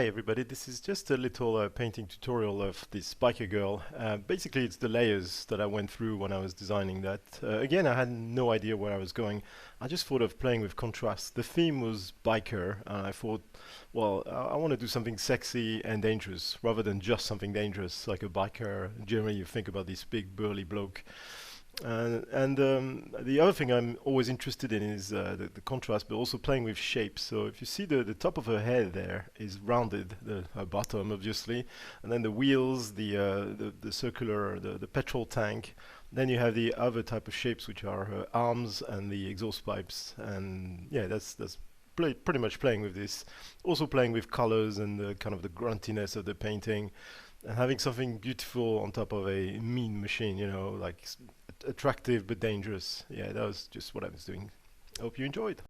Hi everybody, this is just a little painting tutorial of this biker girl. Basically it's the layers that I went through when I was designing that. Again, I had no idea where I was going. I just thought of playing with contrast. The theme was biker and I thought, well, I want to do something sexy and dangerous rather than just something dangerous like a biker. Generally you think about this big burly bloke. And the other thing I'm always interested in is the contrast, but also playing with shapes. So if you see the top of her head there is rounded, her bottom obviously, and then the wheels, the circular, the petrol tank. Then you have the other type of shapes, which are her arms and the exhaust pipes. And yeah, that's pretty much playing with this. Also playing with colors and the kind of the gruntiness of the painting and having something beautiful on top of a mean machine, like attractive but dangerous. Yeah, that was just what I was doing. Hope you enjoyed.